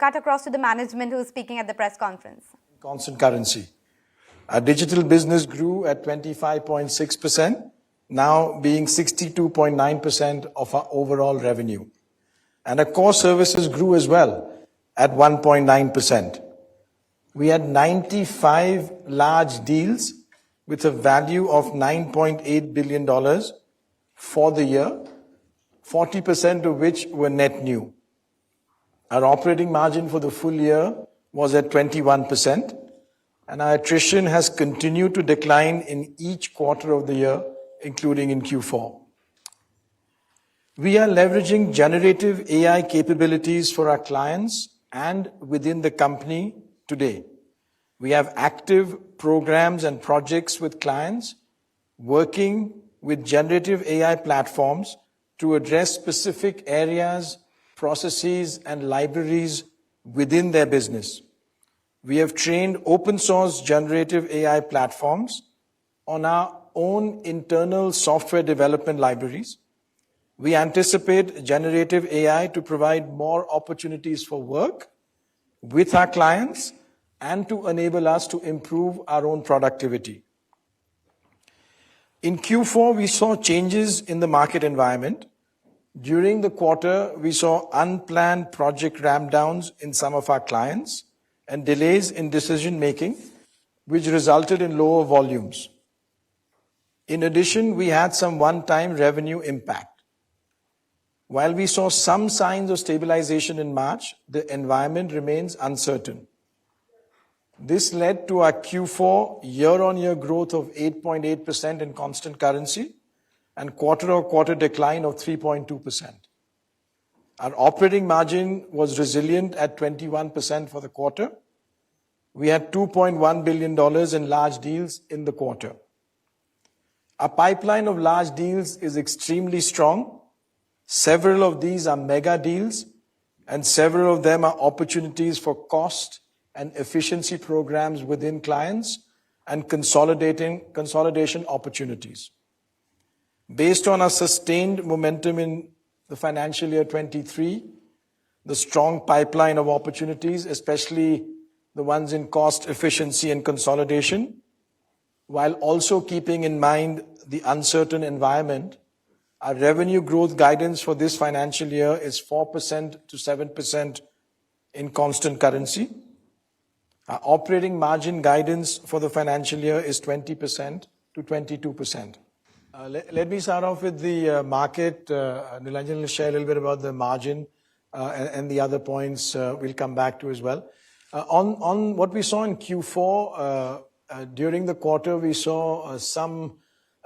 cut across to the management who is speaking at the press conference. Constant currency. Our digital business grew at 25.6%, now being 62.9% of our overall revenue. And our core services grew as well at 1.9%. We had 95 large deals with a value of $9.8 billion for the year, 40% of which were net new. Our operating margin for the full year was at 21%, and our attrition has continued to decline in each quarter of the year, including in Q4. We are leveraging generative AI capabilities for our clients and within the company today. We have active programs and projects with clients working with generative AI platforms to address specific areas, processes, and libraries within their business. We have trained open source generative AI platforms on our own internal software development libraries. We anticipate generative AI to provide more opportunities for work with our clients and to enable us to improve our own productivity. In Q4, we saw changes in the market environment. During the quarter, we saw unplanned project ramp downs in some of our clients and delays in decision making, which resulted in lower volumes. In addition, we had some one-time revenue impact. While we saw some signs of stabilization in March, the environment remains uncertain. This led to our Q4 year-on-year growth of 8.8% in constant currency and quarter-on-quarter decline of 3.2%. Our operating margin was resilient at 21% for the quarter. We had $2.1 billion in large deals in the quarter. Our pipeline of large deals is extremely strong. Several of these are mega deals, and several of them are opportunities for cost and efficiency programs within clients and consolidation opportunities. Based on our sustained momentum in the financial year 23, the strong pipeline of opportunities, especially the ones in cost efficiency and consolidation, while also keeping in mind the uncertain environment, our revenue growth guidance for this financial year is 4% to 7% in constant currency. Our operating margin guidance for the financial year is 20% to 22%. Let me start off with the market. Nilanjan will share a little bit about the margin and the other points we'll come back to as well. On what we saw in Q4, during the quarter, we saw some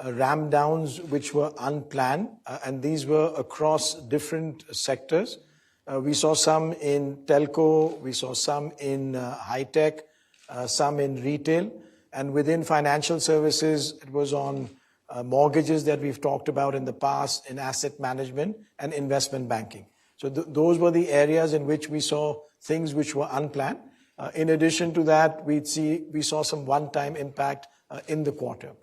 ramp downs which were unplanned, and these were across different sectors. We saw some in telco, we saw some in high tech, some in retail, and within financial services, it was on mortgages that we've talked about in the past, in asset management and investment banking. So those were the areas in which we saw things which were unplanned. In addition to that, we saw some one-time impact in the quarter.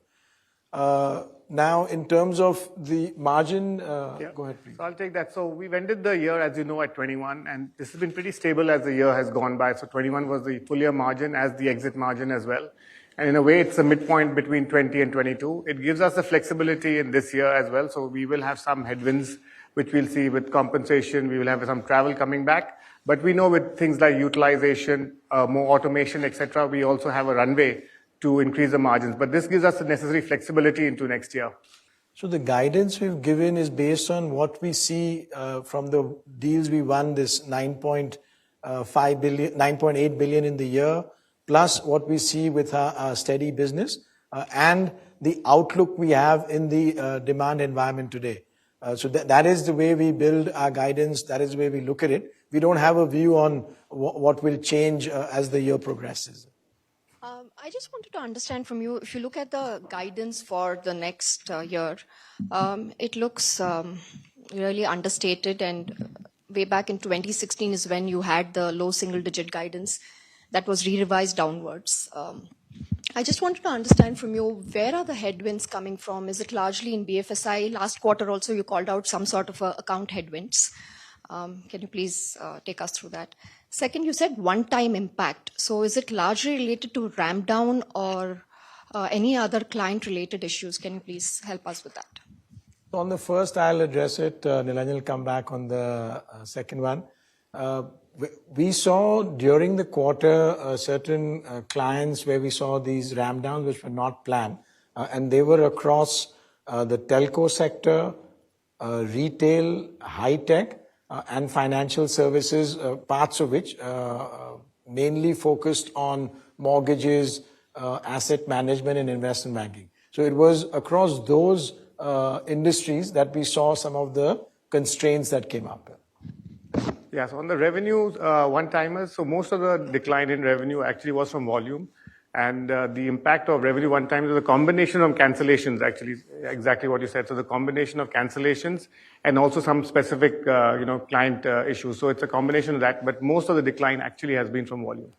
Now, in terms of the margin, go ahead, please. So I'll take that. So we've ended the year, as you know, at 21, and this has been pretty stable as the year has gone by. So 21 was the full year margin as the exit margin as well. And in a way, it's a midpoint between 20 and 22. It gives us the flexibility in this year as well. So we will have some headwinds, which we'll see with compensation. We will have some travel coming back. But we know with things like utilization, more automation, etc., we also have a runway to increase the margins. But this gives us the necessary flexibility into next year. So the guidance we've given is based on what we see from the deals we won, this $9.8 billion in the year, plus what we see with our steady business and the outlook we have in the demand environment today. So that is the way we build our guidance. That is the way we look at it. We don't have a view on what will change as the year progresses. I just wanted to understand from you, if you look at the guidance for the next year, it looks really understated, and way back in 2016 is when you had the low single-digit guidance that was re-revised downwards. I just wanted to understand from you, where are the headwinds coming from? Is it largely in BFSI? Last quarter also you called out some sort of account headwinds. Can you please take us through that? Second, you said one-time impact. So is it largely related to ramp down or any other client-related issues? Can you please help us with that? So on the first, I'll address it. Nilanjan will come back on the second one. We saw during the quarter certain clients where we saw these ramp downs which were not planned, and they were across the telco sector, retail, high tech, and financial services, parts of which mainly focused on mortgages, asset management, and investment banking. So it was across those industries that we saw some of the constraints that came up. Yes, on the revenue one-timers, so most of the decline in revenue actually was from volume. And the impact of revenue one-timers is a combination of cancellations, actually, exactly what you said. So the combination of cancellations and also some specific, client issues. So it's a combination of that, but most of the decline actually has been from volume.